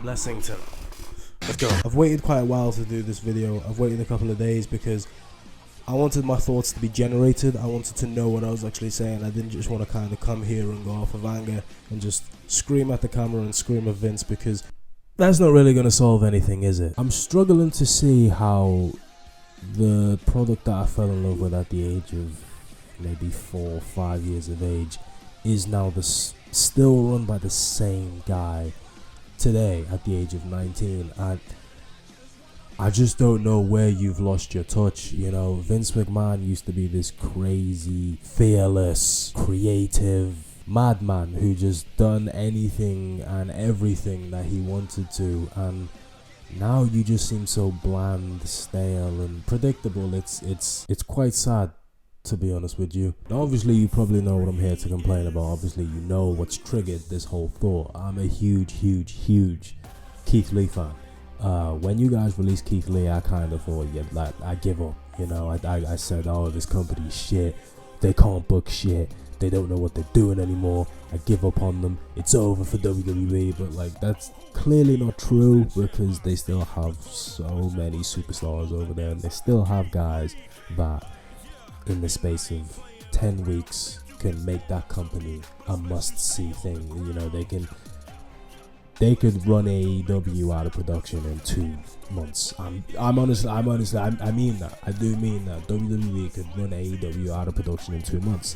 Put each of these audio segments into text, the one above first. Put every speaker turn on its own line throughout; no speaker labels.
Blessington. Let's go. I've waited quite a while to do this video. I've waited a couple of days because I wanted my thoughts to be generated. I wanted to know what I was actually saying. I didn't just want to kind of come here and go off of anger and just scream at the camera and scream at Vince, because that's not really going to solve anything, is it? I'm struggling to see how the product that I fell in love with at the age of maybe 4 or 5 years of age is now still run by the same guy today at the age of 19. And I just don't know where you've lost your touch. You know, Vince McMahon used to be this crazy, fearless, creative madman who just done anything and everything that he wanted to, and now you just seem so bland, stale and predictable. It's quite sad, to be honest with you. Now obviously you probably know what I'm here to complain about. Obviously you know what's triggered this whole thought. I'm a huge Keith Lee fan. When you guys released Keith Lee, I kind of thought, yeah, like, I give up. You know, I said, oh, this company's shit. They can't book shit. They don't know what they're doing anymore. I give up on them. It's over for WWE. But like, that's clearly not true, because they still have so many superstars over there, and they still have guys that in the space of 10 weeks can make that company a must-see thing. You know, they could run AEW out of production in 2 months. I mean that. I do mean that. WWE could run AEW out of production in 2 months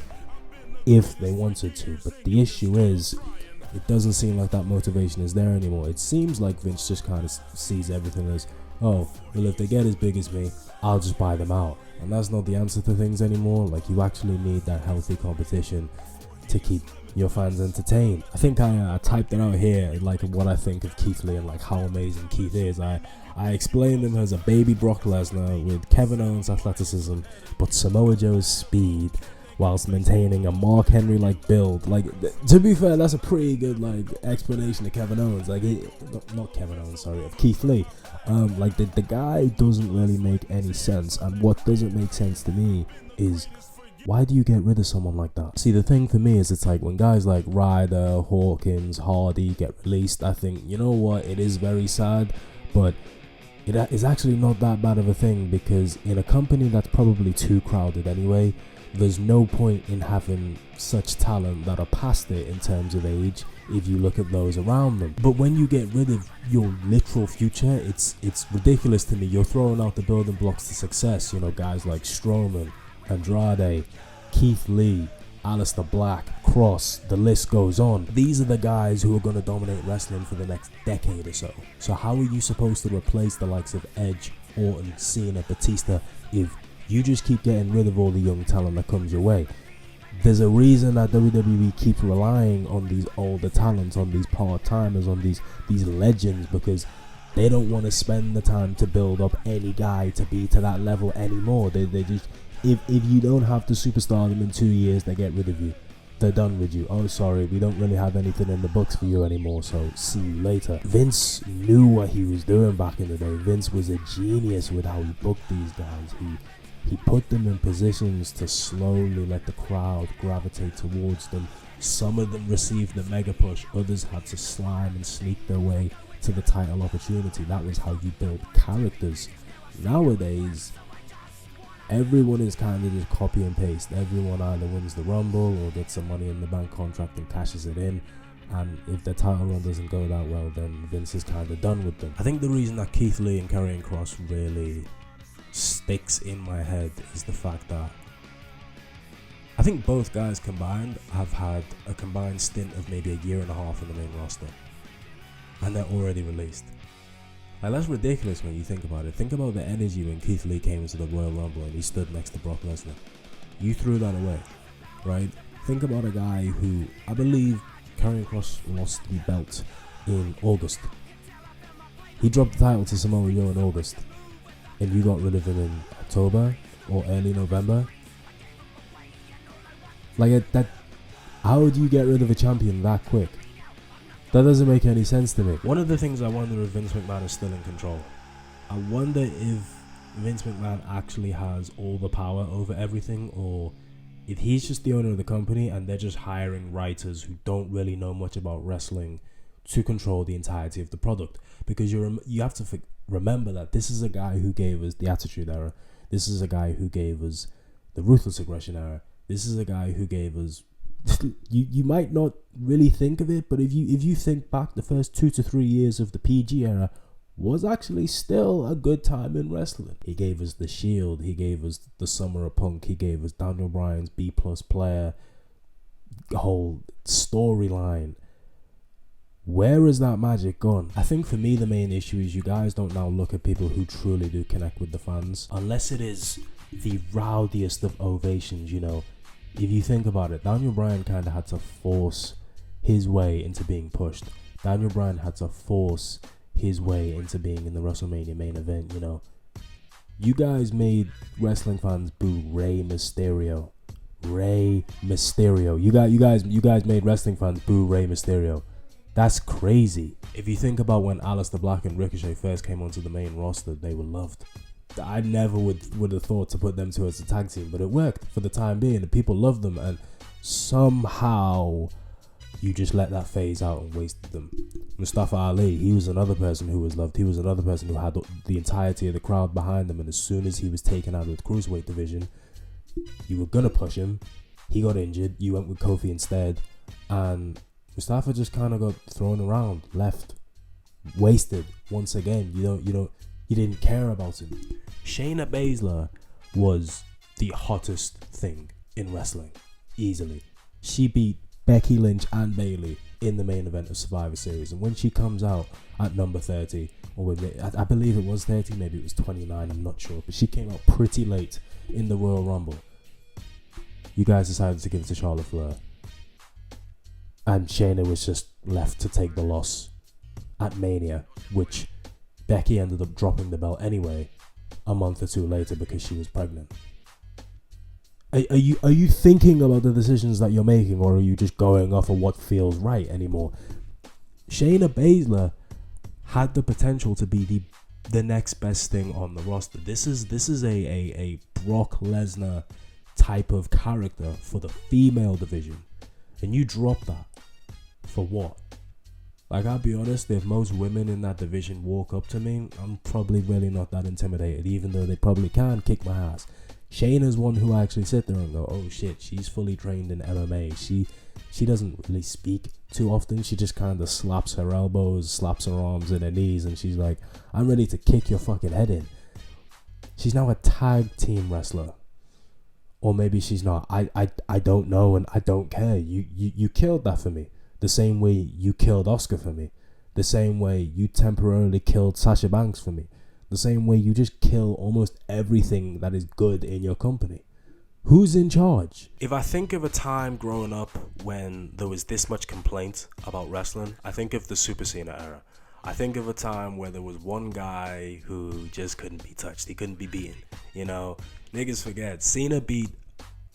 if they wanted to. But the issue is, it doesn't seem like that motivation is there anymore. It seems like Vince just kind of sees everything as, oh, well, if they get as big as me, I'll just buy them out. And that's not the answer to things anymore. Like, you actually need that healthy competition to keep your fans entertained. I think I typed it out here, like, what I think of Keith Lee and like how amazing Keith is. I explained him as a baby Brock Lesnar with Kevin Owens' athleticism but Samoa Joe's speed, whilst maintaining a Mark Henry like build. Like, to be fair, that's a pretty good like explanation of Kevin Owens. Like, not Kevin Owens, sorry, of Keith Lee. Like, the guy doesn't really make any sense, and what doesn't make sense to me is, why do you get rid of someone like that? See, the thing for me is, it's like when guys like Ryder, Hawkins, Hardy get released, I think, you know what, it is very sad, but it is actually not that bad of a thing, because in a company that's probably too crowded anyway, there's no point in having such talent that are past it in terms of age if you look at those around them. But when you get rid of your literal future, it's ridiculous to me. You're throwing out the building blocks to success. You know, guys like Strowman, Andrade, Keith Lee, Aleister Black, Cross, the list goes on. These are the guys who are going to dominate wrestling for the next decade or so. So how are you supposed to replace the likes of Edge, Orton, Cena, Batista if you just keep getting rid of all the young talent that comes your way? There's a reason that WWE keeps relying on these older talents, on these part-timers, on these legends, because they don't want to spend the time to build up any guy to be to that level anymore. They just, if you don't have to superstar them in 2 years, they get rid of you. They're done with you. Oh, sorry, we don't really have anything in the books for you anymore, so see you later. Vince knew what he was doing back in the day. Vince was a genius with how he booked these guys. He put them in positions to slowly let the crowd gravitate towards them. Some of them received the mega push, others had to slime and sneak their way to the title opportunity. That was how you build characters. Nowadays, everyone is kind of just copy and paste. Everyone either wins the Rumble or gets a Money in the Bank contract and cashes it in. And if the title run doesn't go that well, then Vince is kind of done with them. I think the reason that Keith Lee and Karrion Kross really sticks in my head is the fact that I think both guys combined have had a combined stint of maybe a year and a half in the main roster, and they're already released. Like, that's ridiculous when you think about it. Think about the energy when Keith Lee came into the Royal Rumble and he stood next to Brock Lesnar. You threw that away, right? Think about a guy who, I believe Karrion Kross lost the belt in August. He dropped the title to Samoa Joe in August, and you got rid of him in October or early November. Like, that, how do you get rid of a champion that quick? That doesn't make any sense to me. One of the things I wonder if Vince McMahon is still in control. I wonder if Vince McMahon actually has all the power over everything, or if he's just the owner of the company and they're just hiring writers who don't really know much about wrestling to control the entirety of the product, because you have to remember that this is a guy who gave us the Attitude Era. This is a guy who gave us the Ruthless Aggression Era. This is a guy who gave us you might not really think of it, but if you think back, the first 2 to 3 years of the PG era was actually still a good time in wrestling. He gave us the Shield, he gave us the Summer of Punk, he gave us Daniel Bryan's B+ player, whole storyline. Where has that magic gone? I think for me the main issue is you guys don't now look at people who truly do connect with the fans, unless it is the rowdiest of ovations, you know. If you think about it, Daniel Bryan kind of had to force his way into being pushed. Daniel Bryan had to force his way into being in the WrestleMania main event, you know. You guys made wrestling fans boo Rey Mysterio. Rey Mysterio. You guys made wrestling fans boo Rey Mysterio. That's crazy. If you think about when Aleister Black and Ricochet first came onto the main roster, they were loved. I never would have thought to put them two as a tag team, but it worked for the time being, and people loved them, and somehow you just let that phase out and wasted them. Mustafa Ali, he was another person who was loved. He was another person who had the entirety of the crowd behind him, and as soon as he was taken out of the Cruiserweight division, you were going to push him. He got injured. You went with Kofi instead, and Mustafa just kind of got thrown around, left, wasted once again. You didn't care about him. Shayna Baszler was the hottest thing in wrestling, easily. She beat Becky Lynch and Bayley in the main event of Survivor Series, and when she comes out at number 30, or I believe it was 30, maybe it was 29, I'm not sure, but she came out pretty late in the Royal Rumble. You guys decided to give it to Charlotte Flair, and Shayna was just left to take the loss at Mania, which Becky ended up dropping the belt anyway a month or two later because she was pregnant. Are you thinking about the decisions that you're making, or are you just going off of what feels right anymore? Shayna Baszler had the potential to be the next best thing on the roster. This is a Brock Lesnar type of character for the female division, and you drop that for what? Like, I'll be honest, if most women in that division walk up to me, I'm probably really not that intimidated, even though they probably can kick my ass. Shayna's one who I actually sit there and go, oh shit, she's fully trained in MMA. She doesn't really speak too often. She just kind of slaps her elbows, slaps her arms and her knees, and she's like, I'm ready to kick your fucking head in. She's now a tag team wrestler. Or maybe she's not. I don't know, and I don't care. You killed that for me. The same way you killed Asuka for me. The same way you temporarily killed Sasha Banks for me. The same way you just kill almost everything that is good in your company. Who's in charge? If I think of a time growing up when there was this much complaint about wrestling, I think of the Super Cena era. I think of a time where there was one guy who just couldn't be touched. He couldn't be beaten. You know, niggas forget. Cena beat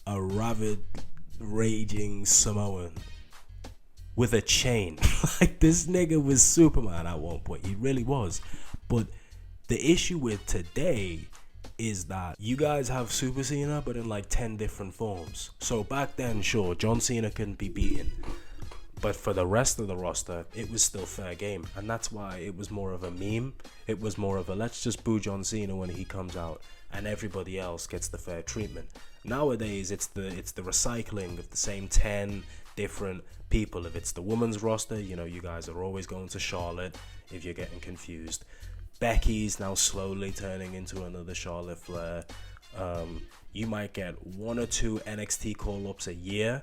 a rabid, raging Samoan with a chain. Like, this nigga was Superman at one point. He really was. But the issue with today is that you guys have Super Cena, but in like 10 different forms. So back then, sure, John Cena couldn't be beaten, but for the rest of the roster, it was still fair game. And that's why it was more of a meme. It was more of a, let's just boo John Cena when he comes out, and everybody else gets the fair treatment. Nowadays, it's the recycling of the same 10 different people. If it's the women's roster, you know, you guys are always going to Charlotte if you're getting confused. Becky's now slowly turning into another Charlotte Flair. You might get 1 or 2 NXT call-ups a year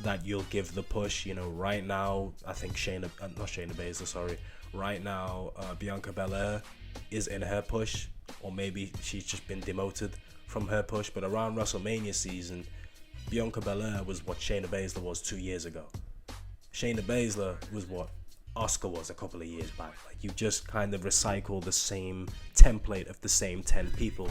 that you'll give the push. You know, right now, I think right now, Bianca Belair is in her push, or maybe she's just been demoted from her push. But around WrestleMania season, Bianca Belair was what Shayna Baszler was 2 years ago. Shayna Baszler was what Asuka was a couple of years back. Like, you just kind of recycle the same template of the same 10 people.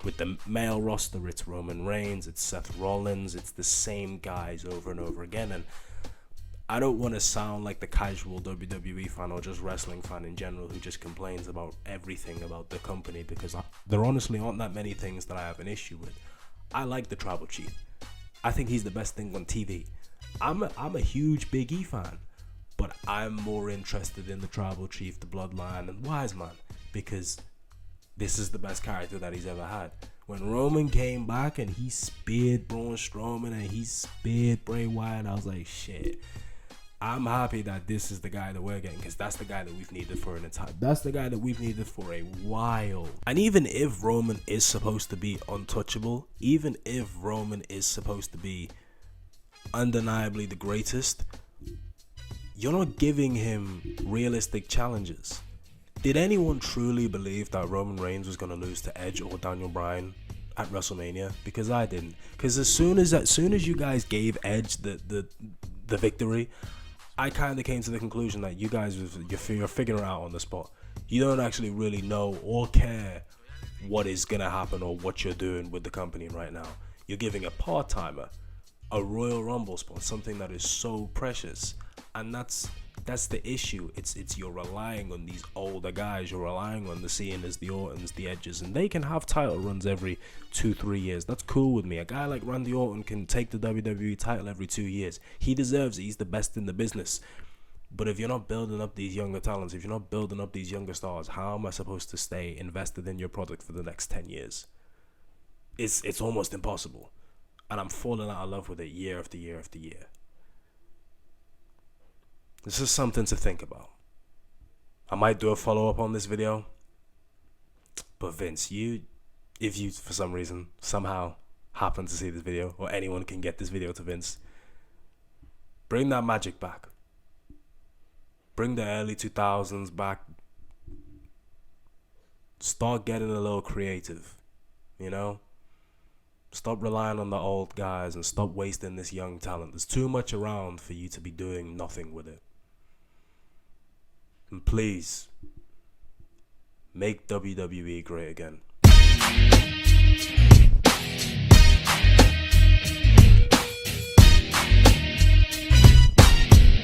With the male roster, it's Roman Reigns, it's Seth Rollins, it's the same guys over and over again. And I don't want to sound like the casual WWE fan or just wrestling fan in general who just complains about everything about the company, because there honestly aren't that many things that I have an issue with. I like the Tribal Chief. I think he's the best thing on TV. I'm a huge Big E fan, but But I'm more interested in the tribal chief, the bloodline, and Wise Man, because this is the best character that he's ever had. When Roman came back and he speared Braun Strowman and he speared Bray Wyatt, I was like, shit. I'm happy that this is the guy that we're getting, because that's the guy that we've needed for an entire. That's the guy that we've needed for a while. And even if Roman is supposed to be untouchable, even if Roman is supposed to be undeniably the greatest, you're not giving him realistic challenges. Did anyone truly believe that Roman Reigns was going to lose to Edge or Daniel Bryan at WrestleMania? Because I didn't. Because as soon as you guys gave Edge the victory, I kind of came to the conclusion that you guys, you're figuring it out on the spot. You don't actually really know or care what is going to happen or what you're doing with the company right now. You're giving a part-timer a Royal Rumble spot, something that is so precious. And that's the issue. It's you're relying on these older guys. You're relying on the Cenas, the Ortons, the Edges, and they can have title runs every 2-3 years. That's cool with me. A guy like Randy Orton can take the WWE title every 2 years. He deserves it. He's the best in the business. But if you're not building up these younger talents, if you're not building up these younger stars, how am I supposed to stay invested in your product for the next 10 years? It's almost impossible. And I'm falling out of love with it year after year after year. This is something to think about. I might do a follow-up on this video. But Vince, if you for some reason somehow happen to see this video, or anyone can get this video to Vince, bring that magic back. Bring the early 2000s back. Start getting a little creative, you know? Stop relying on the old guys and stop wasting this young talent. There's too much around for you to be doing nothing with it. And please, make WWE great again.